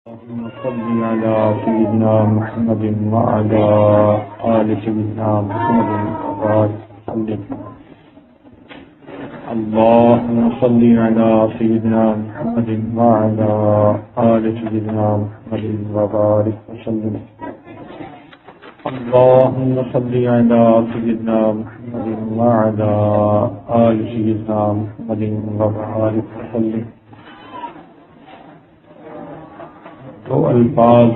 اللهم صل على سيدنا محمد وعلى آل سيدنا محمد وبارك وسلم. اللهم صل على سيدنا محمد وعلى آل سيدنا محمد وبارك وسلم. اللهم صل على سيدنا محمد وعلى آل سيدنا محمد وبارك وسلم. دو الفاظ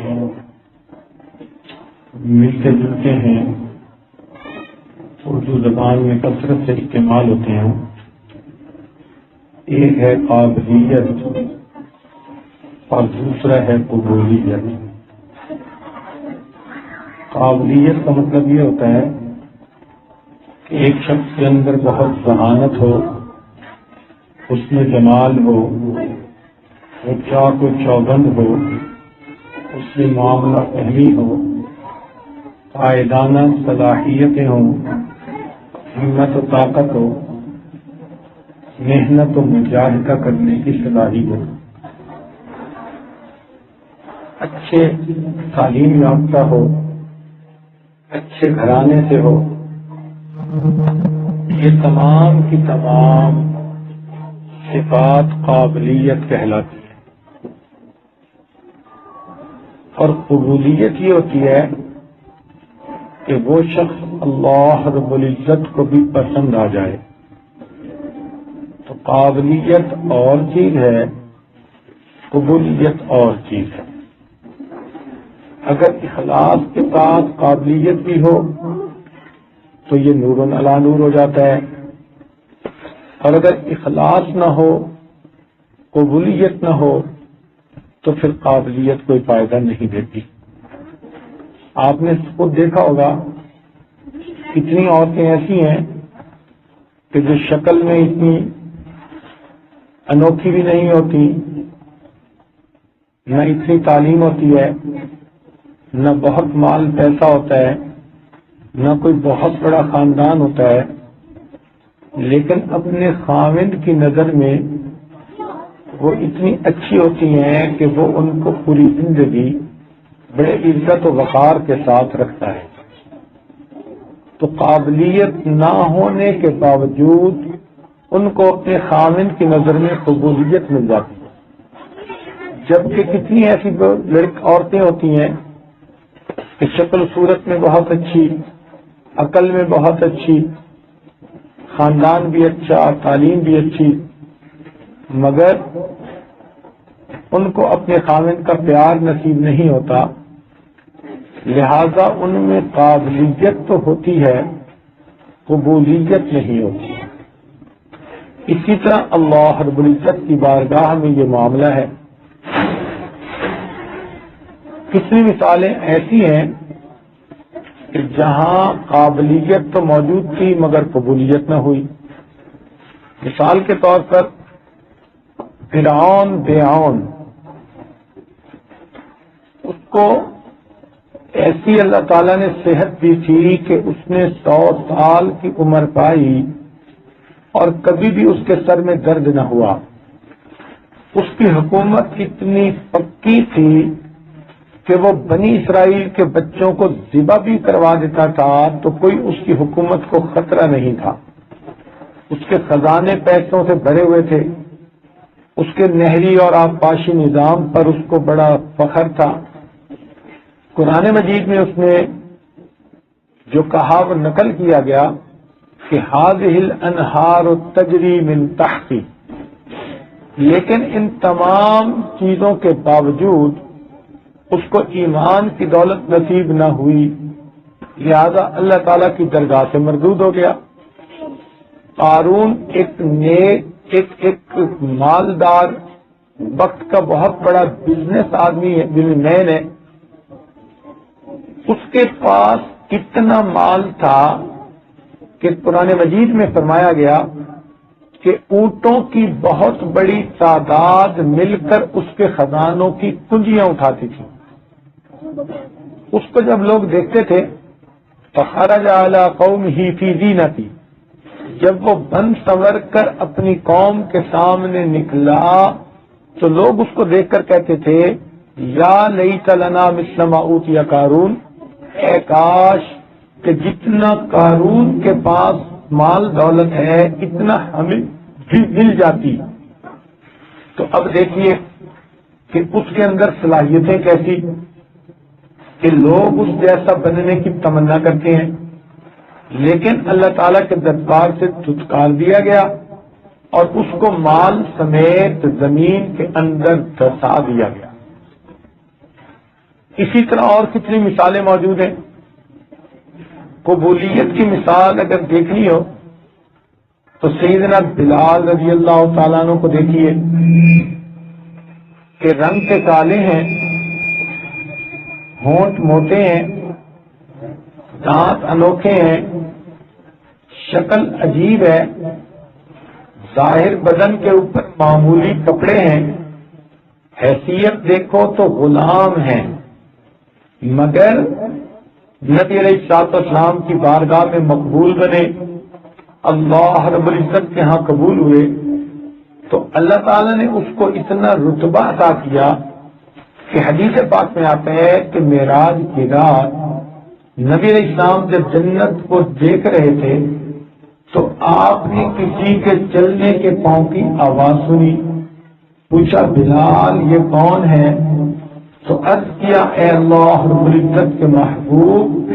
ملتے جلتے ہیں، اردو زبان میں کثرت سے استعمال ہوتے ہیں. ایک ہے قابلیت اور دوسرا ہے قبولیت. قابلیت کا مطلب یہ ہوتا ہے کہ ایک شخص کے اندر بہت ذہانت ہو، اس میں جمال ہو، وہ چاق و چوبند ہو، اس میں معاملہ فہمی ہو، قائدانہ صلاحیتیں ہوں، ہمت و طاقت ہو، محنت و مجاہدہ کرنے کی صلاحیت، اچھے تعلیم یافتہ ہو، اچھے گھرانے سے ہو. یہ تمام کی تمام صفات قابلیت کہلاتی ہے. اور قبولیت یہ ہوتی ہے کہ وہ شخص اللہ رب العزت کو بھی پسند آ جائے. تو قابلیت اور چیز ہے، قبولیت اور چیز ہے. اگر اخلاص کے ساتھ قابلیت بھی ہو تو یہ نور علی نور ہو جاتا ہے، اور اگر اخلاص نہ ہو، قبولیت نہ ہو، تو پھر قابلیت کوئی فائدہ نہیں دیتی. آپ نے خود دیکھا ہوگا کتنی عورتیں ایسی ہیں کہ جو شکل میں اتنی انوکھی بھی نہیں ہوتی، نہ اتنی تعلیم ہوتی ہے، نہ بہت مال پیسہ ہوتا ہے، نہ کوئی بہت بڑا خاندان ہوتا ہے، لیکن اپنے خاوند کی نظر میں وہ اتنی اچھی ہوتی ہیں کہ وہ ان کو پوری زندگی بڑے عزت و وقار کے ساتھ رکھتا ہے. تو قابلیت نہ ہونے کے باوجود ان کو اپنے خاوند کی نظر میں قبولیت مل جاتی ہے. جبکہ کتنی ایسی عورتیں ہوتی ہیں کہ شکل صورت میں بہت اچھی، عقل میں بہت اچھی، خاندان بھی اچھا، تعلیم بھی اچھی، مگر ان کو اپنے خاوند کا پیار نصیب نہیں ہوتا. لہذا ان میں قابلیت تو ہوتی ہے، قبولیت نہیں ہوتی. اسی طرح اللہ رب العزت کی بارگاہ میں یہ معاملہ ہے. کتنی مثالیں ایسی ہیں کہ جہاں قابلیت تو موجود تھی مگر قبولیت نہ ہوئی. مثال کے طور پر فرعون بیعون، اس کو ایسی اللہ تعالیٰ نے صحت دی تھی کہ اس نے 100 سال کی عمر پائی اور کبھی بھی اس کے سر میں درد نہ ہوا. اس کی حکومت اتنی پکی تھی کہ وہ بنی اسرائیل کے بچوں کو ذبح بھی کروا دیتا تھا تو کوئی اس کی حکومت کو خطرہ نہیں تھا. اس کے خزانے پیسوں سے بھرے ہوئے تھے، اس کے نہری اور آبپاشی نظام پر اس کو بڑا فخر تھا. قرآن مجید میں اس نے جو کہا وہ نقل کیا گیا کہ هذه الانہار تجری من تحتی. لیکن ان تمام چیزوں کے باوجود اس کو ایمان کی دولت نصیب نہ ہوئی، لہذا اللہ تعالیٰ کی درگاہ سے مردود ہو گیا. قارون ایک مالدار وقت کا بہت بڑا بزنس آدمی ہے، بزنس مین ہے. اس کے پاس کتنا مال تھا کہ قرآن مجید میں فرمایا گیا کہ اونٹوں کی بہت بڑی تعداد مل کر اس کے خزانوں کی کنجیاں اٹھاتی تھی. اس کو جب لوگ دیکھتے تھے فخرج علی قومہ فی زینتی، جب وہ بن سنور کر اپنی قوم کے سامنے نکلا تو لوگ اس کو دیکھ کر کہتے تھے یا لیت لنا مثل ما اوتی قارون، اے کاش کہ جتنا قارون کے پاس مال دولت ہے اتنا ہمیں بھی مل جاتی۔ تو اب دیکھیے کہ اس کے اندر صلاحیتیں کیسی کہ لوگ اس جیسا بننے کی تمنا کرتے ہیں، لیکن اللہ تعالیٰ کے دربار سے دھتکار دیا گیا اور اس کو مال سمیت زمین کے اندر دھسا دیا گیا۔ اسی طرح اور کتنی مثالیں موجود ہیں۔ قبولیت کی مثال اگر دیکھنی ہو تو سیدنا بلال رضی اللہ تعالیٰ عنہ کو دیکھیے کہ رنگ کے کالے ہیں، ہونٹ موٹے ہیں، دانت انوکھے ہیں، شکل عجیب ہے، ظاہر بدن کے اوپر معمولی کپڑے ہیں، حیثیت دیکھو تو غلام ہیں، مگر نبی علیہ الصلوۃ والسلام کی بارگاہ میں مقبول بنے، اللہ رب العزت کے ہاں قبول ہوئے، تو اللہ تعالیٰ نے اس کو اتنا رتبہ عطا کیا کہ حدیث پاک میں آتا ہے کہ معراج کی رات نبی علیہ السلام جب جنت کو دیکھ رہے تھے تو آپ نے کسی کے چلنے کے پاؤں کی آواز سنی، پوچھا بلال یہ کون ہے؟ تو عرض کیا اے اللہ رب العزت کے محبوب،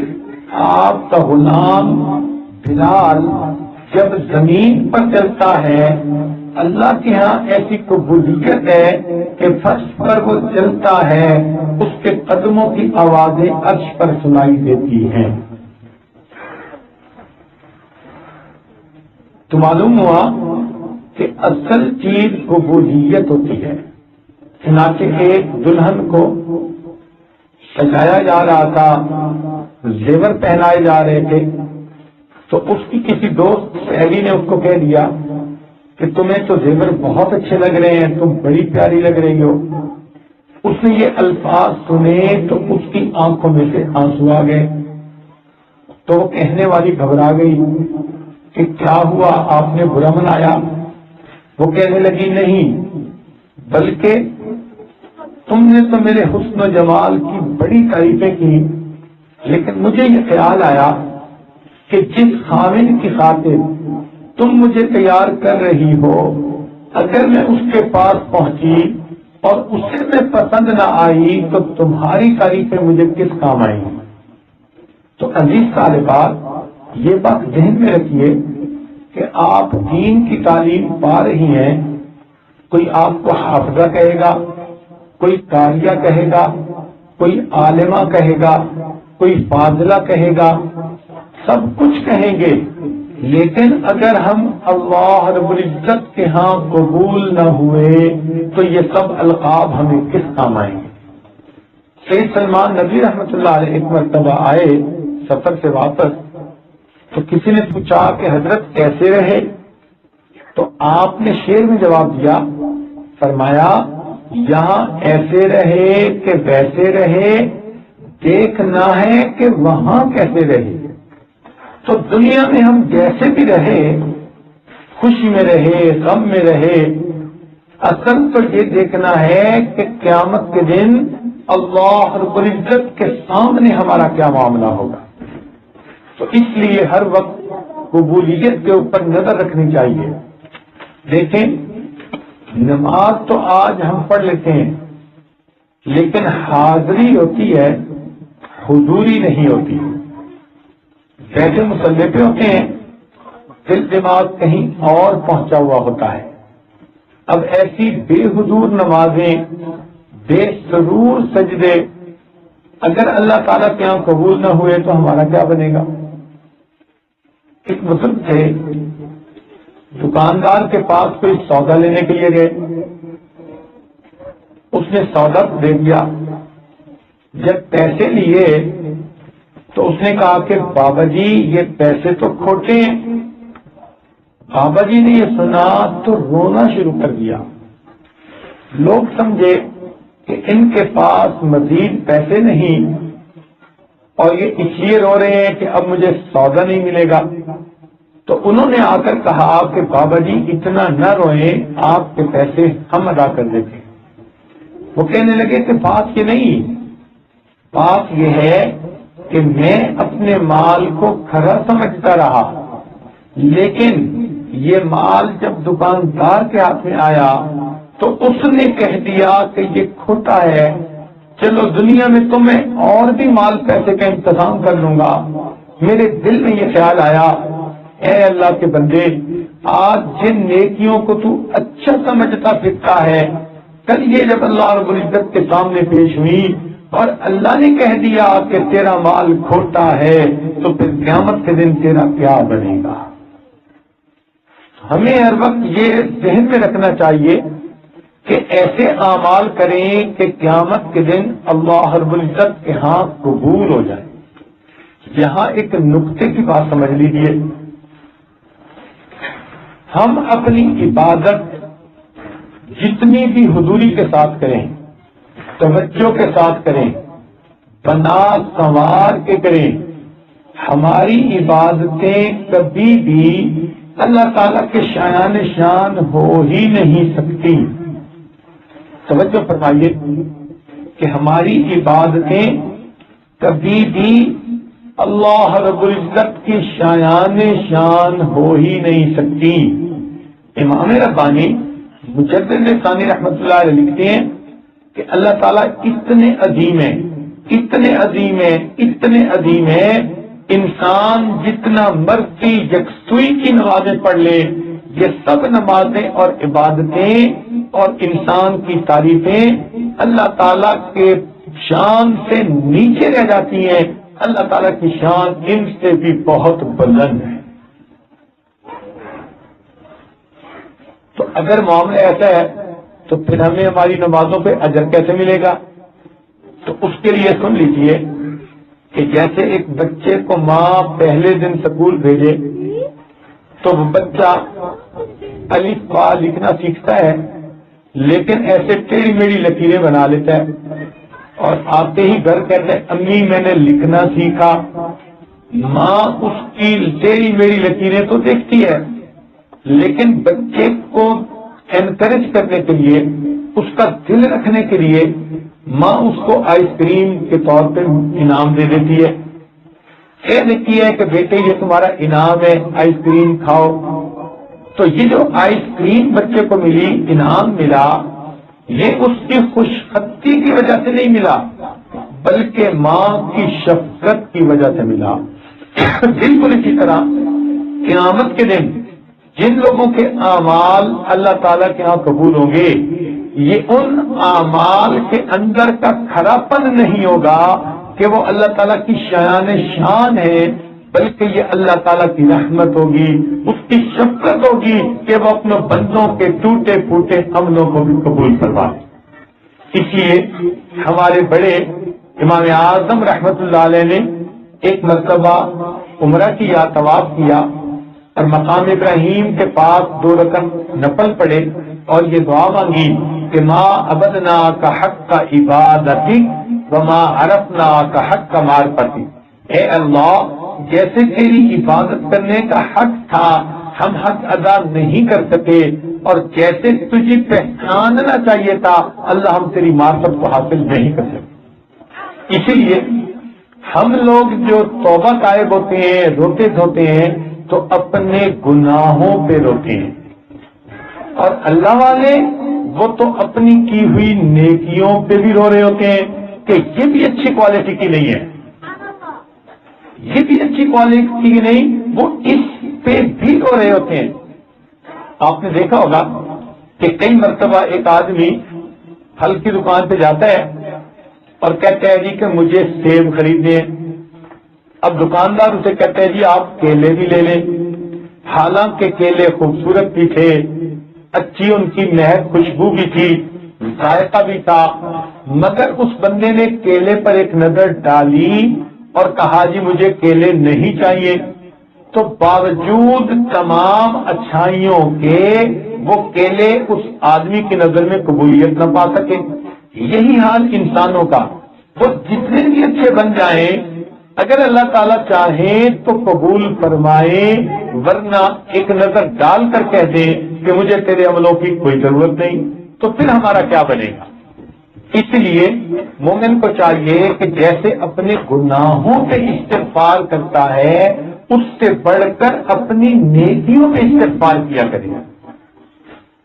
آپ کا غلام بلال جب زمین پر چلتا ہے اللہ کے ہاں ایسی قبولیت ہے کہ فرش پر وہ چلتا ہے، اس کے قدموں کی آوازیں عرش پر سنائی دیتی ہیں۔ تو معلوم ہوا کہ اصل چیز قبولیت ہوتی ہے۔ چنانچہ ایک دلہن کو سجایا جا رہا تھا، زیور پہنائے جا رہے تھے، تو اس کی کسی دوست سہیلی نے اس کو کہہ دیا کہ تمہیں تو زیور بہت اچھے لگ رہے ہیں، تم بڑی پیاری لگ رہی ہو۔ اس نے یہ الفاظ سنے تو اس کی آنکھوں میں سے آنسو آ گئے، تو وہ کہنے والی گھبرا گئی کہ کیا ہوا، آپ نے برا منایا؟ وہ کہنے لگی نہیں، بلکہ تم نے تو میرے حسن و جمال کی بڑی تعریفیں کی، لیکن مجھے یہ خیال آیا کہ جس خاوند کی خاطر تم مجھے تیار کر رہی ہو، اگر میں اس کے پاس پہنچی اور اسے میں پسند نہ آئی تو تمہاری تعریفیں مجھے کس کام آئیں گی؟ تو عزیز طالبات یہ بات ذہن میں رکھیے کہ آپ دین کی تعلیم پا رہی ہیں، کوئی آپ کو حافظہ کہے گا، کوئی قاریہ کہے گا، کوئی عالمہ کہے گا، کوئی فاضلہ کہے گا، سب کچھ کہیں گے، لیکن اگر ہم اللہ رب العزت کے ہاں قبول نہ ہوئے تو یہ سب القاب ہمیں کس کام آئیں گے؟ سید سلمان نبی رحمۃ اللہ علیہ ایک مرتبہ آئے سفر سے واپس، تو کسی نے پوچھا کہ حضرت کیسے رہے؟ تو آپ نے شعر میں جواب دیا، فرمایا یہاں ایسے رہے کہ ویسے رہے، دیکھنا ہے کہ وہاں کیسے رہے۔ تو دنیا میں ہم جیسے بھی رہے، خوشی میں رہے، غم میں رہے، اصل تو یہ دیکھنا ہے کہ قیامت کے دن اللہ رب العزت کے سامنے ہمارا کیا معاملہ ہوگا۔ تو اس لیے ہر وقت قبولیت کے اوپر نظر رکھنی چاہیے۔ دیکھیں، نماز تو آج ہم پڑھ لیتے ہیں، لیکن حاضری ہوتی ہے، حضوری نہیں ہوتی۔ ویسے مسلح پہ ہوتے ہیں، دل دماغ کہیں اور پہنچا ہوا ہوتا ہے۔ اب ایسی بے حضور نمازیں، بے سرور سجدے اگر اللہ تعالیٰ کے یہاں قبول نہ ہوئے تو ہمارا کیا بنے گا؟ ایک بزرگ تھے، دکاندار کے پاس کوئی سودا لینے کے لیے گئے، اس نے سودا دے دیا، جب پیسے لیے تو اس نے کہا کہ بابا جی یہ پیسے تو کھوٹے ہیں۔ بابا جی نے یہ سنا تو رونا شروع کر دیا۔ لوگ سمجھے کہ ان کے پاس مزید پیسے نہیں اور یہ اس لیے رو رہے ہیں کہ اب مجھے سودا نہیں ملے گا۔ تو انہوں نے آ کر کہا کہ بابا جی اتنا نہ روئیں، آپ کے پیسے ہم ادا کر دیتے۔ وہ کہنے لگے کہ بات یہ نہیں، بات یہ ہے کہ میں اپنے مال کو کھرا سمجھتا رہا، لیکن یہ مال جب دکاندار کے ہاتھ میں آیا تو اس نے کہہ دیا کہ یہ کھوٹا ہے، چلو دنیا میں تو میں اور بھی مال پیسے کا انتظام کر لوں گا۔ میرے دل میں یہ خیال آیا، اے اللہ کے بندے، آج جن نیکیوں کو تو اچھا سمجھتا پھرتا ہے، کل یہ جب اللہ رب العزت کے سامنے پیش ہوئی اور اللہ نے کہہ دیا کہ تیرا مال کھوٹا ہے، تو پھر قیامت کے دن تیرا کیا بنے گا؟ ہمیں ہر وقت یہ ذہن میں رکھنا چاہیے کہ ایسے اعمال کریں کہ قیامت کے دن اللہ رب العزت کے ہاں قبول ہو جائے۔ یہاں ایک نقطے کی بات سمجھ لیجیے، ہم اپنی عبادت جتنی بھی حضوری کے ساتھ کریں، توجہ کے ساتھ کریں، بنا سنوار کے کریں، ہماری عبادتیں کبھی بھی اللہ تعالیٰ کے شایان شان ہو ہی نہیں سکتی۔ توجہ فرمائیے کہ ہماری عبادتیں کبھی بھی اللہ رب العزت کی شایان شان ہو ہی نہیں سکتی۔ امام ربانی مجدد ثانی رحمۃ اللہ علیہ لکھتے ہیں کہ اللہ تعالیٰ اتنے عظیم ہیں، اتنے عظیم ہیں، اتنے عظیم ہیں، انسان جتنا مرضی یکسوئی کی نمازیں پڑھ لے، یہ سب نمازیں اور عبادتیں اور انسان کی تعریفیں اللہ تعالیٰ کے شان سے نیچے رہ جاتی ہیں۔ اللہ تعالیٰ کی شان ان سے بھی بہت بلند ہے۔ تو اگر معاملہ ایسا ہے تو پھر ہمیں ہماری نمازوں پہ اجر کیسے ملے گا؟ تو اس کے لیے سن لیجئے کہ جیسے ایک بچے کو ماں پہلے دن سکول بھیجے تو وہ بچہ الف با لکھنا سیکھتا ہے، لیکن ایسے ٹیڑھی میڑھی لکیریں بنا لیتا ہے، اور آتے ہی گھر کہتے ہیں امی میں نے لکھنا سیکھا۔ ماں اس کی ٹیڑھی میڑھی لکیریں تو دیکھتی ہے، لیکن بچے کو انکریج کرنے کے لیے، اس کا دل رکھنے کے لیے ماں اس کو آئس کریم کے طور پہ انعام دے دیتی ہے، کہہ دیتی ہے کہ بیٹے یہ تمہارا انعام ہے، آئس کریم کھاؤ۔ تو یہ جو آئس کریم بچے کو ملی، انعام ملا، یہ اس کی خوش خطی کی وجہ سے نہیں ملا، بلکہ ماں کی شفقت کی وجہ سے ملا۔ بالکل اسی طرح قیامت کے دن جن لوگوں کے اعمال اللہ تعالیٰ کے ہاں قبول ہوں گے، یہ ان اعمال کے اندر کا کھراپن نہیں ہوگا کہ وہ اللہ تعالیٰ کی شایان شان ہے، بلکہ یہ اللہ تعالیٰ کی رحمت ہوگی، اس کی شفقت ہوگی کہ وہ اپنے بندوں کے ٹوٹے پھوٹے عملوں کو بھی قبول کروائے۔ اس لیے ہمارے بڑے امام اعظم رحمت اللہ علیہ نے ایک مرتبہ عمرہ کیا، طواف کیا، اور مقام ابراہیم کے پاس 2 رکعت نفل پڑے اور یہ دعا مانگی کہ ما عبدنا کا حق کا عبادتی وما عرفنا کا حق کا معرفتی۔ اے اللہ، جیسے تیری عبادت کرنے کا حق تھا ہم حق ادا نہیں کر سکے، اور جیسے تجھے پہچاننا چاہیے تھا اللہ ہم تیری معرفت کو حاصل نہیں کر سکے۔ اسی لیے ہم لوگ جو توبہ طائب ہوتے ہیں، روتے دھوتے ہیں، تو اپنے گناہوں پہ روتے ہیں، اور اللہ والے وہ تو اپنی کی ہوئی نیکیوں پہ بھی رو رہے ہوتے ہیں کہ یہ بھی اچھی کوالٹی کی نہیں ہے، یہ بھی اچھی کوالٹی کی نہیں، وہ اس پہ بھی رو رہے ہوتے ہیں۔ آپ نے دیکھا ہوگا کہ کئی مرتبہ ایک آدمی پھل کی دکان پہ جاتا ہے اور کہتا ہے جی کہ مجھے سیب خریدنے ہیں، اب دکاندار اسے کہتے ہیں جی آپ کیلے بھی لے لیں، حالانکہ کیلے خوبصورت بھی تھے، اچھی ان کی مہک خوشبو بھی تھی، ذائقہ بھی تھا، مگر اس بندے نے کیلے پر ایک نظر ڈالی اور کہا جی مجھے کیلے نہیں چاہیے، تو باوجود تمام اچھائیوں کے وہ کیلے اس آدمی کی نظر میں قبولیت نہ پا سکے۔ یہی حال انسانوں کا، وہ جتنے بھی اچھے بن جائیں، اگر اللہ تعالیٰ چاہے تو قبول فرمائے، ورنہ ایک نظر ڈال کر کہہ دے کہ مجھے تیرے عملوں کی کوئی ضرورت نہیں، تو پھر ہمارا کیا بنے گا؟ اس لیے مومن کو چاہیے کہ جیسے اپنے گناہوں سے استغفار کرتا ہے اس سے بڑھ کر اپنی نیکیوں میں استغفار کیا کرے،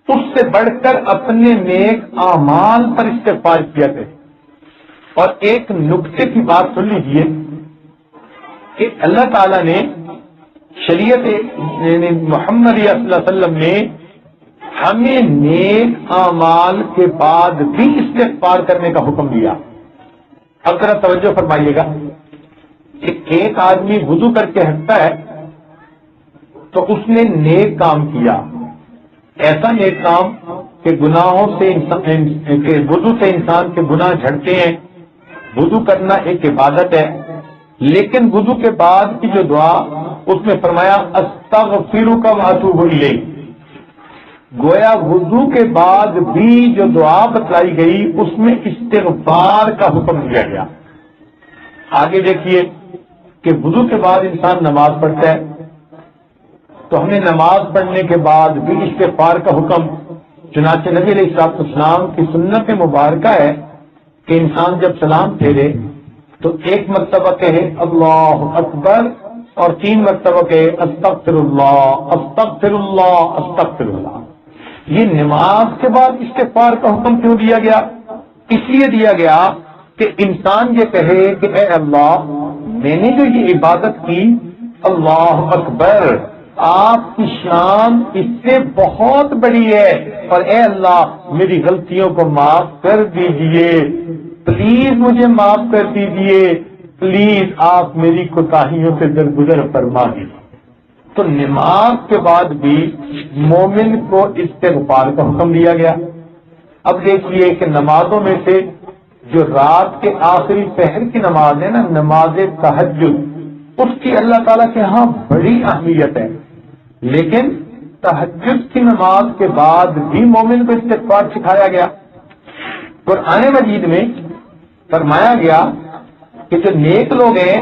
اس سے بڑھ کر اپنے نیک اعمال پر استغفار کیا کرے۔ اور ایک نکتے کی بات سن لیجیے کہ اللہ تعالیٰ نے شریعت محمد صلی اللہ علیہ وسلم نے ہمیں نیک اعمال کے بعد بھی استغفار کرنے کا حکم دیا۔ اب ذرا توجہ فرمائیے گا کہ ایک آدمی وضو کر کے ہٹتا ہے تو اس نے نیک کام کیا، ایسا نیک کام کہ گناہوں سے وضو سے انسان کے گناہ جھڑتے ہیں۔ وضو کرنا ایک عبادت ہے، لیکن وضو کے بعد کی جو دعا اس میں فرمایا استغفرک واتوب الیک، گویا وضو کے بعد بھی جو دعا بتلائی گئی اس میں استغفار کا حکم دیا گیا۔ آگے دیکھیے کہ وضو کے بعد انسان نماز پڑھتا ہے تو ہمیں نماز پڑھنے کے بعد بھی استغفار کا حکم، چنانچہ نبی علیہ الصلوۃ والسلام کی سنت مبارکہ ہے کہ انسان جب سلام پھیرے تو ایک مرتبہ کہے اللہ اکبر اور 3 مرتبہ کہے استغفر اللہ استغفر اللہ استغفر اللہ۔ یہ نماز کے بعد استغفار کا حکم کیوں دیا گیا؟ اس لیے دیا گیا کہ انسان یہ کہے کہ اے اللہ میں نے جو یہ عبادت کی، اللہ اکبر، آپ کی شان اس سے بہت بڑی ہے، اور اے اللہ میری غلطیوں کو معاف کر دیجئے، پلیز مجھے معاف کر دیجئے، پلیز آپ میری کوتاہیوں سے درگزر فرما دیجیے۔ تو نماز کے بعد بھی مومن کو استغفار کا حکم دیا گیا۔ اب دیکھیے کہ نمازوں میں سے جو رات کے آخری پہر کی نماز ہے نا، نماز تہجد، اس کی اللہ تعالیٰ کے ہاں بڑی اہمیت ہے، لیکن تہجد کی نماز کے بعد بھی مومن کو استغفار سکھایا گیا۔ قرآن مجید میں فرمایا گیا کہ جو نیک لوگ ہیں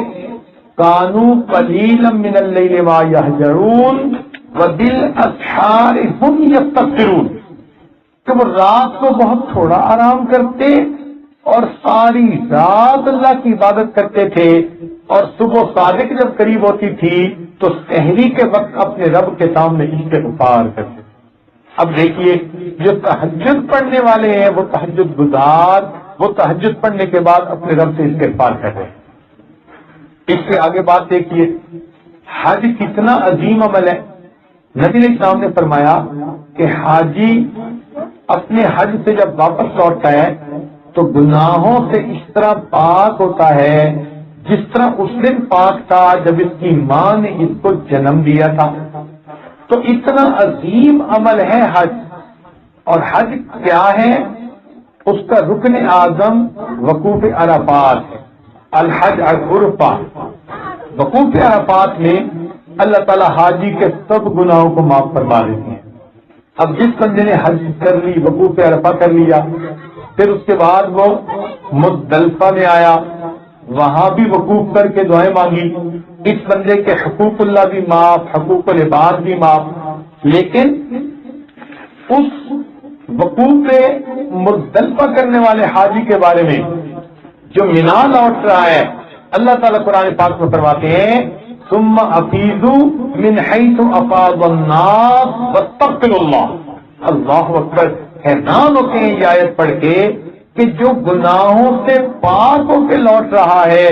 کانوا قلیلا من اللیل ما یہجعون وبالاسحار هم یستغفرون، کہ وہ رات کو بہت تھوڑا آرام کرتے اور ساری رات اللہ کی عبادت کرتے تھے، اور صبح صادق جب قریب ہوتی تھی تو سحری کے وقت اپنے رب کے سامنے استغفار کرتے۔ اب دیکھیے جو تہجد پڑھنے والے ہیں وہ تہجد گزار، وہ تہجد پڑھنے کے بعد اپنے رب سے استغفار کر رہے ہیں۔ اس سے آگے بات دیکھیے، حج کتنا عظیم عمل ہے۔ نبی علیہ السلام نے فرمایا کہ حاجی اپنے حج سے جب واپس لوٹتا ہے تو گناہوں سے اس طرح پاک ہوتا ہے جس طرح اس دن پاک تھا جب اس کی ماں نے اس کو جنم دیا تھا۔ تو اتنا عظیم عمل ہے حج۔ اور حج کیا ہے؟ اس کا رکن اعظم وقوف عرفات ہے، الحج عرفہ۔ وقوف عرفات میں اللہ تعالیٰ حاجی کے سب گناہوں کو معاف فرما دیتے ہیں۔ اب جس بندے نے حج کر لی، وقوف عرفہ کر لیا، پھر اس کے بعد وہ مزدلفہ میں آیا، وہاں بھی وقوف کر کے دعائیں مانگی، اس بندے کے حقوق اللہ بھی معاف، حقوق العباد بھی معاف۔ لیکن اس وقوف مزدلفہ کرنے والے حاجی کے بارے میں جو مینا لوٹ رہا ہے، اللہ تعالیٰ قرآن پاک میں فرماتے ہیں ثم افیضوا من حیث افاض الناس واستغفروا اللہ۔ اللہ اکبر، حیران ہوتے ہیں یہ آیت پڑھ کے کہ جو گناہوں سے پاک ہو کے لوٹ رہا ہے،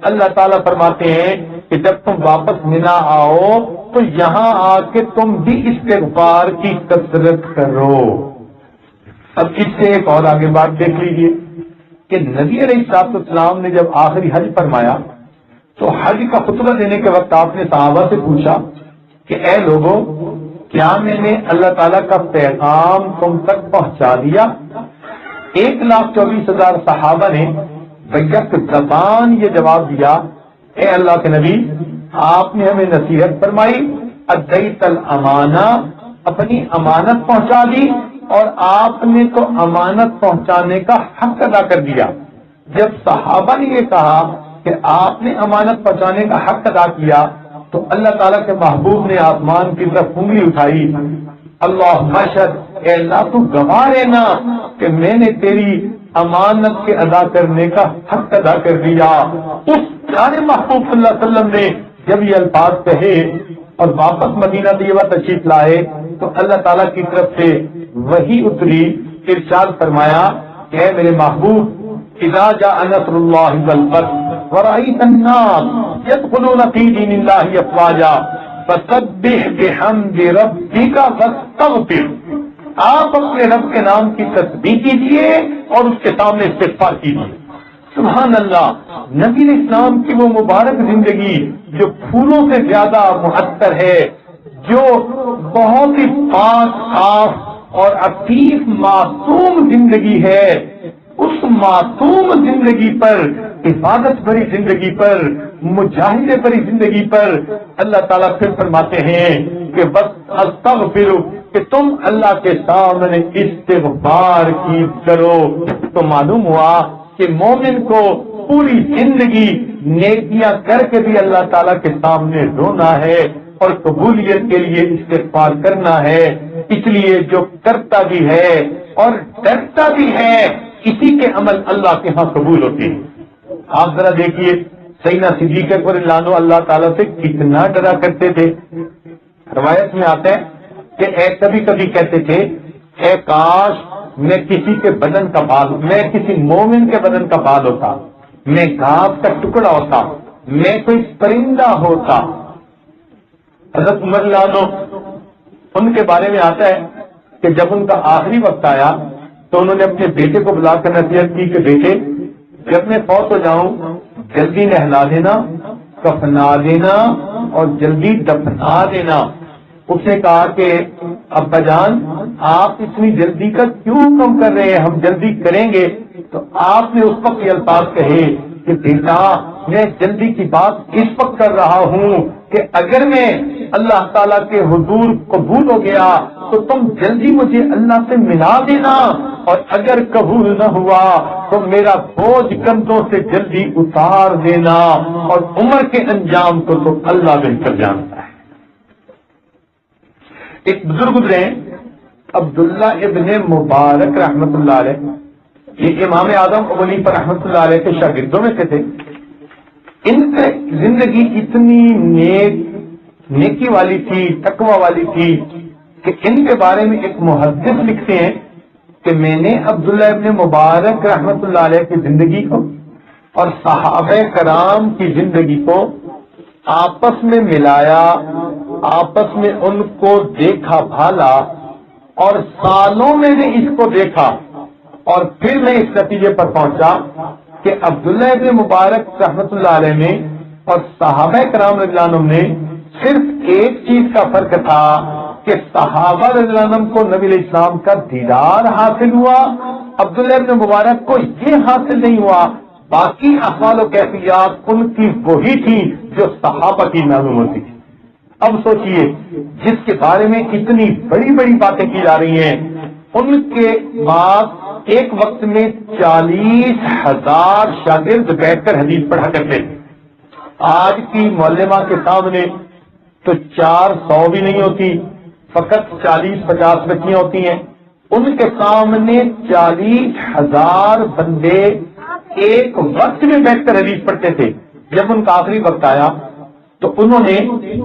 اللہ تعالیٰ فرماتے ہیں کہ جب تم واپس مینا آؤ تو یہاں آ کے تم بھی استغفار کی کثرت کرو۔ اب اس سے ایک اور آگے بات دیکھ لیجیے کہ نبی علیہ الصلوۃ والسلام نے جب آخری حج فرمایا تو حج کا خطبہ دینے کے وقت آپ نے صحابہ سے پوچھا کہ اے لوگوں، کیا میں نے اللہ تعالیٰ کا پیغام تم تک پہنچا دیا؟ 1,24,000 صحابہ نے بیک زبان یہ جواب دیا، اے اللہ کے نبی، آپ نے ہمیں نصیحت فرمائی، ادیت الامانہ، اپنی امانت پہنچا دی، اور آپ نے تو امانت پہنچانے کا حق ادا کر دیا۔ جب صحابہ نے یہ کہا کہ آپ نے امانت پہنچانے کا حق ادا کیا تو اللہ تعالیٰ کے محبوب نے آسمان کی طرف انگلی اٹھائی، اللہ مشہد، اے اللہ تو گواہ رہنا کہ میں نے تیری امانت کے ادا کرنے کا حق ادا کر دیا۔ اس پیارے محبوب صلی اللہ علیہ وسلم نے جب یہ الفاظ کہے اور واپس مدینہ طیبہ تشریف لائے تو اللہ تعالیٰ کی طرف سے وحی اتری، ارشاد فرمایا کہ اے میرے محبوب، اذا جاء نصر اللہ والفتح ورأیت الناس يدخلون فی دین اللہ افواجا فسبح بحمد ربک واستغفر، آپ اپنے رب کے نام کی تسبیح کیجیے اور اس کے سامنے استغفار کیجیے۔ سبحان اللہ، نبی اسلام کی وہ مبارک زندگی جو پھولوں سے زیادہ معطر ہے، جو بہت ہی پاک صاف اور عفیف معصوم زندگی ہے، اس معصوم زندگی پر، عبادت بھری زندگی پر، مجاہدے بھری زندگی پر اللہ تعالیٰ پھر فرماتے ہیں کہ بس استغفر، کہ تم اللہ کے سامنے استغفار کی کرو۔ تو معلوم ہوا کہ مومن کو پوری زندگی نیکیاں کر کے بھی اللہ تعالیٰ کے سامنے رونا ہے اور قبولیت کے لیے استغفار کرنا ہے۔ اس لیے جو کرتا بھی ہے اور ڈرتا بھی ہے، اسی کے عمل اللہ کے ہاں قبول ہوتے ہیں۔ آپ ذرا دیکھیے سیدنا صدیق اکبر رضی اللہ عنہ اللہ تعالیٰ سے کتنا ڈرا کرتے تھے۔ روایت میں آتا ہے کہ کبھی کبھی کہتے تھے اے کاش میں کسی کے بدن کا بال، میں کسی مومن کے بدن کا بال ہوتا، میں گھاس کا ٹکڑا ہوتا، میں کوئی پرندہ ہوتا۔ حضرت عمر رضی اللہ عنہ، ان کے بارے میں آتا ہے کہ جب ان کا آخری وقت آیا تو انہوں نے اپنے بیٹے کو بلا کر نصیحت کی کہ بیٹے، جب میں فوت ہو جاؤں جلدی نہلا دینا، کفنا دینا اور جلدی دفنا دینا۔ اس نے کہا کہ ابا جان آپ اتنی جلدی کا کیوں کم کر رہے ہیں، ہم جلدی کریں گے۔ تو آپ نے اس وقت یہ الفاظ کہے کہ بیٹا میں جلدی کی بات اس وقت کر رہا ہوں کہ اگر میں اللہ تعالیٰ کے حضور قبول ہو گیا تو تم جلدی مجھے اللہ سے ملا دینا، اور اگر قبول نہ ہوا تو میرا بوجھ کندھوں سے جلدی اتار دینا، اور عمر کے انجام کو تو اللہ بہتر جانتا ہے۔ ایک بزرگ گزرے عبداللہ ابن مبارک رحمت اللہ علیہ، یہ امام اعظم ابو حنیفہ رحمت اللہ علیہ کے شاگردوں میں سے تھے۔ ان کی زندگی اتنی نیکی والی تھی، تقوی والی تھی کہ ان کے بارے میں ایک محدث لکھتے ہیں کہ میں نے عبداللہ ابن مبارک رحمت اللہ علیہ کی زندگی کو اور صحابہ کرام کی زندگی کو آپس میں ملایا، آپس میں ان کو دیکھا بھالا، اور سالوں میں نے اس کو دیکھا، اور پھر میں اس نتیجے پر پہنچا کہ عبداللہ ابن مبارک رحمت اللہ علیہ میں اور صحابہ کرام رضی اللہ عنہ نے صرف ایک چیز کا فرق تھا کہ صحابہ رضی اللہ عنہ کو نبی علیہ السلام کا دیدار حاصل ہوا، عبداللہ ابن مبارک کو یہ حاصل نہیں ہوا۔ باقی احوال و کیفیات ان کی وہی تھی جو صحابہ کی معلوم ہوتی تھی۔ اب سوچئے جس کے بارے میں اتنی بڑی بڑی باتیں کی جا رہی ہیں، ان کے بعد ایک وقت میں 40,000 شاگرد بیٹھ کر حدیث پڑھا کرتے تھے۔ آج کی معلمہ کے سامنے تو 400 بھی نہیں ہوتی، فقط 40-50 بچیاں ہوتی ہیں۔ ان کے سامنے 40,000 بندے ایک وقت میں بیٹھ کر حدیث پڑھتے تھے۔ جب ان کا آخری وقت آیا تو انہوں نے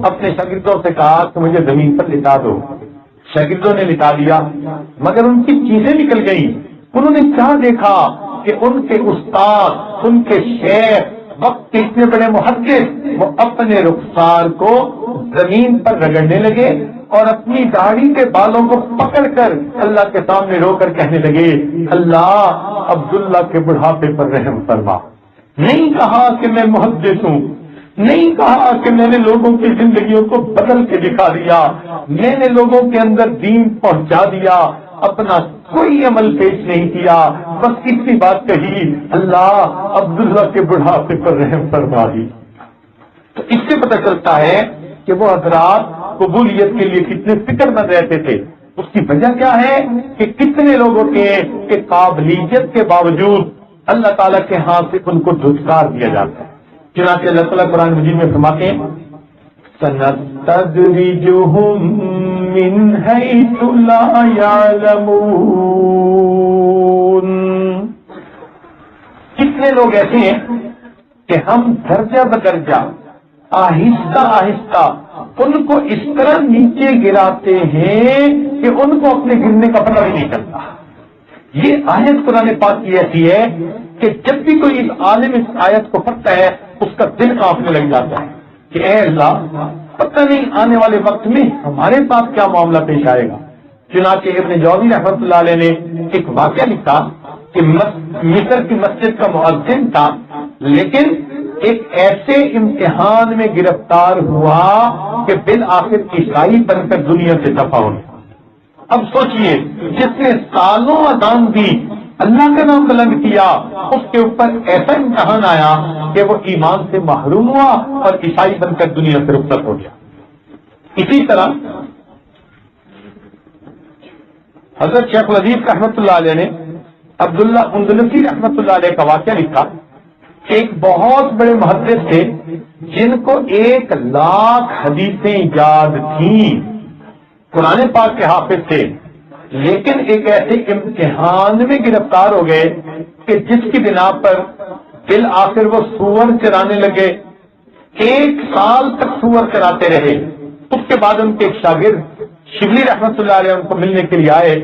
اپنے شاگردوں سے کہا کہ مجھے زمین پر لٹا دو۔ شاگردوں نے لٹا دیا، مگر ان کی چیزیں نکل گئیں۔ انہوں نے کیا دیکھا کہ ان کے استاد، ان کے شیخ، وقت کے اتنے بڑے محدث، وہ اپنے رخسار کو زمین پر رگڑنے لگے اور اپنی داڑھی کے بالوں کو پکڑ کر اللہ کے سامنے رو کر کہنے لگے، اللہ عبداللہ کے بڑھاپے پر رحم فرما۔ نہیں کہا کہ میں محدث ہوں، نہیں کہا کہ میں نے لوگوں کی زندگیوں کو بدل کے دکھا دیا، میں نے لوگوں کے اندر دین پہنچا دیا، اپنا کوئی عمل پیش نہیں کیا، بس اتنی بات کہی، اللہ عبداللہ کے بڑھاپے پر رحم فرما دی۔ تو اس سے پتہ چلتا ہے کہ وہ حضرات قبولیت کے لیے کتنے فکر مند رہتے تھے۔ اس کی وجہ کیا ہے کہ کتنے لوگوں کے کہ قابلیت کے باوجود اللہ تعالیٰ کے ہاتھ سے ان کو دھتکار دیا جاتا ہے۔ چنانچہ اللہ تعالیٰ قرآن مجید میں فرماتے ہیں سَنَسْتَدْرِجُهُم مِّنْ حَيْثُ لَا يَعْلَمُونَ، کتنے لوگ ایسے ہیں کہ ہم درجہ بدرجہ آہستہ آہستہ ان کو اس طرح نیچے گراتے ہیں کہ ان کو اپنے گرنے کا پتہ بھی نہیں چلتا. یہ آیت قرآن پاک کی ایسی ہے کہ جب بھی کوئی اس عالم اس آیت کو پڑھتا ہے اس کا دل کانپنے لگ جاتا ہے کہ اے اللہ پتہ نہیں آنے والے وقت میں ہمارے ساتھ کیا معاملہ پیش آئے گا. چنانچہ ابن جوزی رحمۃ اللہ علیہ نے ایک واقعہ لکھا کہ مصر کی مسجد کا مؤذن تھا، لیکن ایک ایسے امتحان میں گرفتار ہوا کہ بالآخر عیسائی بن کر دنیا سے دفع ہو گیا. اب سوچئے جس نے سالوں اذان دی، اللہ کا نام بلند کیا، اس کے اوپر ایسا امتحان آیا کہ وہ ایمان سے محروم ہوا اور عیسائی بن کر دنیا سے رخصت ہو گیا. اسی طرح حضرت شیخ العزیز رحمۃ اللہ علیہ نے عبداللہ اندلسی رحمۃ اللہ علیہ کا واقعہ لکھا کہ ایک بہت بڑے محدث تھے جن کو 1,00,000 حدیثیں یاد تھیں، قرآن پاک کے حافظ تھے، لیکن ایک ایسے امتحان میں گرفتار ہو گئے کہ جس کی بنا پر بالآخر وہ سور چرانے لگے. 1 سال تک سور چراتے رہے. اس کے بعد ان کے ایک شاگرد شبلی رحمت اللہ علیہ ان کو ملنے کے لیے آئے،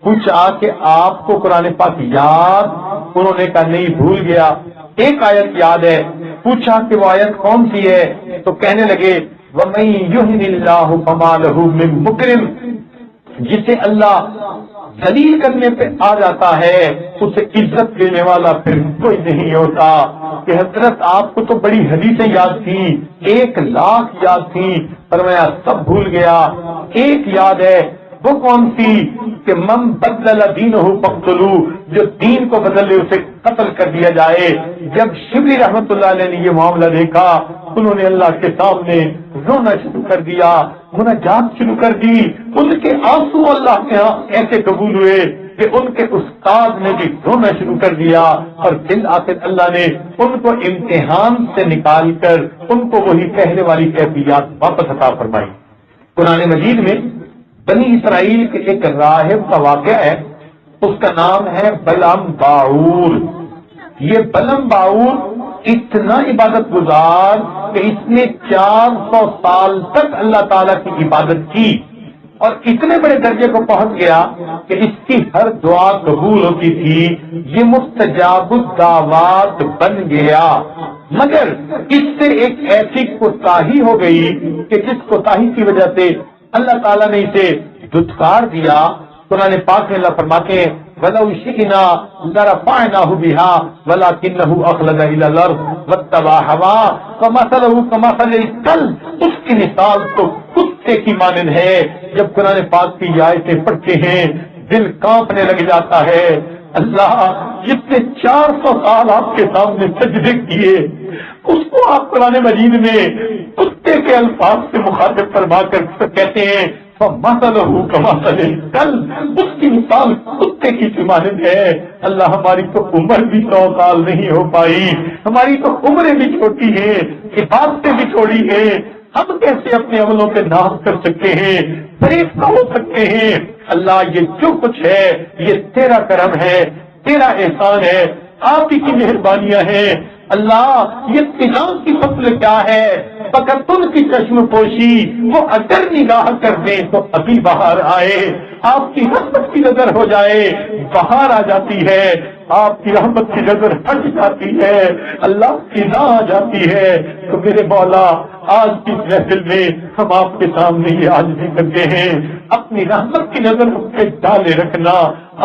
پوچھا کہ آپ کو قرآن پاک یاد؟ انہوں نے کہا نہیں، بھول گیا. ایک آیت یاد ہے. پوچھا کہ وہ آیت کون سی ہے؟ تو کہنے لگے وَمَن يُهِنِ اللَّهُ فَمَا لَهُ مِن مُكْرِمٍ، جسے اللہ ذلیل کرنے پہ آ جاتا ہے اسے عزت دینے والا پھر کوئی نہیں ہوتا. کہ حضرت آپ کو تو بڑی حدیثیں یاد تھیں، 1,00,000 یاد تھیں، فرمایا سب بھول گیا. ایک یاد ہے. وہ کون سی؟ کہ من بدل دینہ فاقتلوہ، جو دین کو بدل لے اسے قتل کر دیا جائے. جب شبلی رحمت اللہ علیہ نے یہ معاملہ دیکھا انہوں نے اللہ کے سامنے رونا شروع کر دیا، مناجات شروع کر دی. ان کے آنسو اللہ کے ہاں ایسے قبول ہوئے کہ ان کے استاد نے بھی رونا شروع کر دیا، اور بالآخر اللہ نے ان کو امتحان سے نکال کر ان کو وہی پہلے والی کیفیات واپس عطا فرمائی. قرآن مجید میں بنی اسرائیل کے ایک راہب کا واقعہ ہے، اس کا نام ہے بلعم باعور. یہ بلعم باعور اتنا عبادت گزار کہ اس نے 400 سال تک اللہ تعالیٰ کی عبادت کی، اور اتنے بڑے درجے کو پہنچ گیا کہ اس کی ہر دعا قبول ہوتی تھی. یہ مستجاب الدعوات بن گیا. مگر اس سے ایک ایسی کوتاہی ہو گئی کہ جس کوتاہی کی وجہ سے اللہ تعالیٰ نے اسے دھتکار دیا. قرآن پاک میں اللہ فرماتے ہیں وَلَوْ شِئْنَا لَرَفَعْنَاهُ بِهَا وَلَكِنَّهُ أَخْلَدَ إِلَى الْأَرْضِ وَاتَّبَعَ هَوَاهُ فَمَثَلُهُ كَمَثَلِ الْكَلْبِ. اس کی مثال تو کتے کی مانند ہے. جب قرآن پاک کی آیتیں پڑھتے ہیں دل کانپنے لگ جاتا ہے. اللہ جتنے 400 سال آپ کے سامنے سجدے کیے اس کو آپ قرآن مجید میں کتے کے الفاظ سے مخاطب فرما کر کہتے ہیں فَمَثَلُهُ كَمَثَلِ الْكَلْبِ، اس کی مثال کتے کی مانند ہے. اللہ ہماری تو عمر بھی 100 سال نہیں ہو پائی، ہماری تو عمریں بھی چھوٹی ہیں، عبادتیں بھی چھوڑی ہیں. ہم کیسے اپنے عملوں پہ ناز کر سکتے ہیں، فریفتہ ہو سکتے ہیں؟ اللہ یہ جو کچھ ہے یہ تیرا کرم ہے، تیرا احسان ہے، آپ ہی کی مہربانیاں ہیں. اللہ یہ فضا کی فضل کیا ہے، فقط ان کی چشم پوشی، وہ اگر نگاہ کر دیں تو ابھی باہر آئے. آپ کی رحمت کی نظر ہو جائے باہر آ جاتی ہے، آپ کی رحمت کی نظر ہٹ جاتی ہے، اللہ فضا آ جاتی ہے. تو میرے مولا آج کی محفل میں ہم آپ کے سامنے یہ عاجزی کرتے ہیں، اپنی رحمت کی نظر ہم پہ ڈالے رکھنا،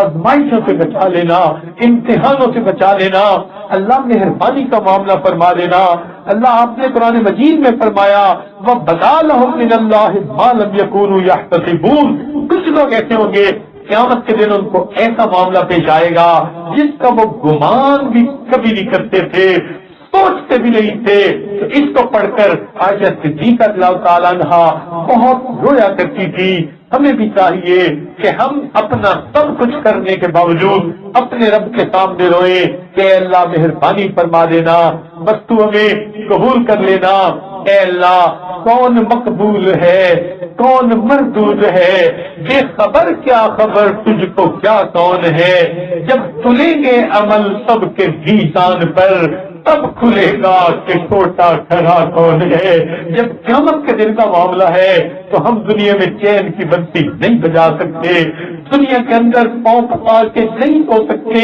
آزمائشوں سے بچا لینا، امتحانوں سے بچا لینا. اللہ مہربانی کا معاملہ فرما دینا. اللہ آپ نے قرآن مجید میں فرمایا وَبَدَا لَهُم مِّنَ اللَّهِ مَا لَمْ يَكُونُوا يَحْتَسِبُونَ. کچھ لوگ ایسے ہوں گے قیامت کے دن ان کو ایسا معاملہ پیش آئے گا جس کا وہ گمان بھی کبھی نہیں کرتے تھے، سوچتے بھی نہیں تھے. تو اس کو پڑھ کر عائشہ صدیقہ رضی اللہ تعالیٰ عنہا بہت رویا کرتی تھی. ہمیں بھی چاہیے کہ ہم اپنا سب کچھ کرنے کے باوجود اپنے رب کے سامنے روئیں کہ اے اللہ مہربانی فرما دینا، بس تو ہمیں قبول کر لینا. اے اللہ کون مقبول ہے کون مردود ہے، بے خبر کیا خبر تجھ کو کیا کون ہے، جب تلیں گے عمل سب کے میزان پر تب کھلے گا کہ چھوٹا کھڑا کون ہے۔ جب قیامت کے دن کا معاملہ ہے تو ہم دنیا میں چین کی بنسی نہیں بجا سکتے، دنیا کے اندر پاؤں پکا کے نہیں سو سکتے،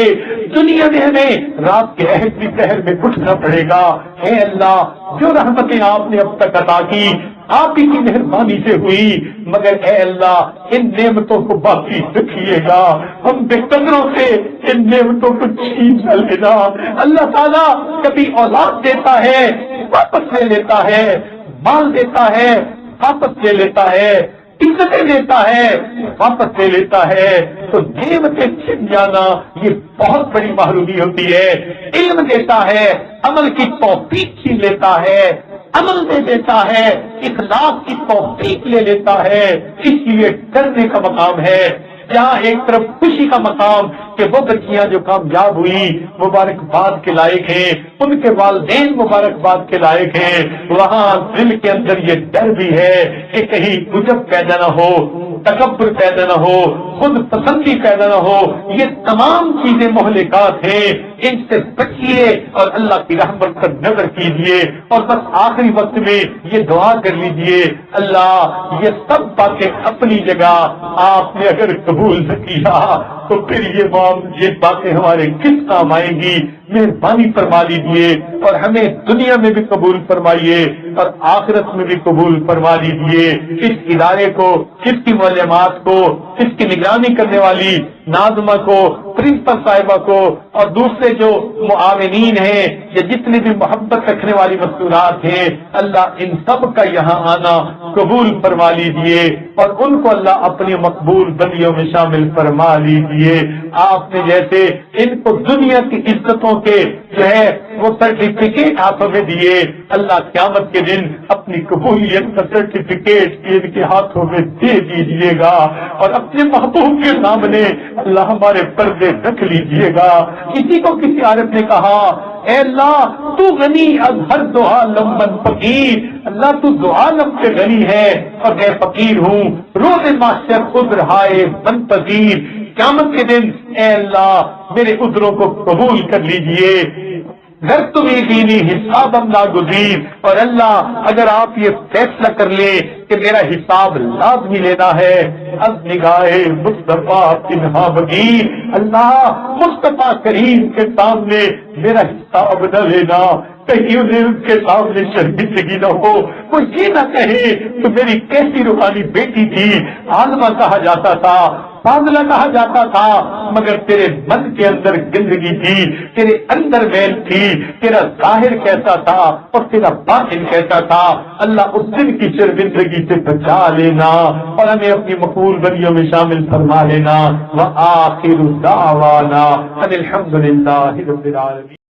دنیا میں ہمیں رات کے عہد کی پہر میں اٹھنا پڑے گا۔ اے اللہ، جو رحمتیں آپ نے اب تک عطا کی آپ ہی کی مہربانی سے ہوئی، مگر اے اللہ ان نعمتوں کو باقی رکھیے گا، ہم بے قدروں سے ان نعمتوں کو چھین نہ لینا۔ اللہ تعالیٰ کبھی اولاد دیتا ہے واپس لے لیتا ہے، مال دیتا ہے واپس لے لیتا ہے، عزتیں دیتا ہے واپس لے لیتا ہے، تو نعمتیں چھن جانا یہ بہت بڑی محرومی ہوتی ہے۔ علم دیتا ہے عمل کی توفیق چھین لیتا ہے، عمل دے دیتا ہے اخلاص کی توفیق لے لیتا ہے، اس لیے ڈرنے کا مقام ہے۔ جہاں ایک طرف خوشی کا مقام کہ وہ بچیاں جو کامیاب ہوئی مبارکباد کے لائق ہیں، ان کے والدین مبارکباد کے لائق ہیں، وہاں دل کے اندر یہ ڈر بھی ہے کہ کہیں عجب پیدا نہ ہو، تکبر پیدا نہ ہو، خود پسندی پیدا نہ ہو۔ یہ تمام چیزیں مہلکات ہیں، ان سے بچیے اور اللہ کی رحمت پر نظر کیجیے، اور بس آخری وقت میں یہ دعا کر لیجیے، اللہ یہ سب باتیں اپنی جگہ آپ نے اگر قبول نہ کیا تو پھر یہ باتیں ہمارے کس کام آئیں گی، مہربانی فرما لیجیے اور ہمیں دنیا میں بھی قبول فرمائیے اور آخرت میں بھی قبول فرما لیجیے۔ اس ادارے کو، اس کی معلومات کو، اس کی نگرانی کرنے والی ناظمہ کو، پرنسپل صاحبہ کو اور دوسرے جو معاونین ہیں یا جتنے بھی محبت رکھنے والی مستورات ہیں، اللہ ان سب کا یہاں آنا قبول فرما لیجیے اور ان کو اللہ اپنی مقبول بندیوں میں شامل فرما لیجیے۔ آپ نے جیسے ان کو دنیا کی عزتوں کے جو ہے وہ سرٹیفکیٹ ہاتھوں میں دیے، اللہ قیامت کے دن اپنی قبولیت کا سرٹیفکیٹ ان کے ہاتھوں میں دے دیجیے گا اور اپنے محبوب کے سامنے اللہ ہمارے پردے رکھ لیجیے گا۔ کسی کو کسی عارف نے کہا، اے اللہ تو غنی از ہر دعا لمبن فقیر، اللہ تو دعا لم سے غنی ہے اور میں فقیر ہوں، روز محشر خود رہائے بن پذیر، قیامت کے دن اے اللہ میرے عذروں کو قبول کر لیجئے، گھر تمہیں دینی حساب ناگزیر، اور اللہ اگر آپ یہ فیصلہ کر لیں کہ میرا حساب لازمی لینا ہے، از نگاہ مصطفیٰ تنہا بگیر، اللہ مصطفیٰ کریم کے سامنے میرا حساب نہ لینا، کہیں انہیں ان کے سامنے شرمندگی نہ ہو، وہ یہ نہ کہے تو میری کیسی روحانی بیٹی تھی، عالمہ کہا جاتا تھا، فاضلہ کہا جاتا تھا، مگر تیرے من کے اندر گندگی تھی، تیرے اندر میل تھی، تیرا ظاہر کیسا تھا اور تیرا باطن کیسا تھا۔ اللہ اس دن کی شرمندگی سے بچا لینا اور ہمیں اپنی مقبول بندیوں میں شامل فرما لینا۔ وآخر دعوانا ان الحمد للہ رب العالمین۔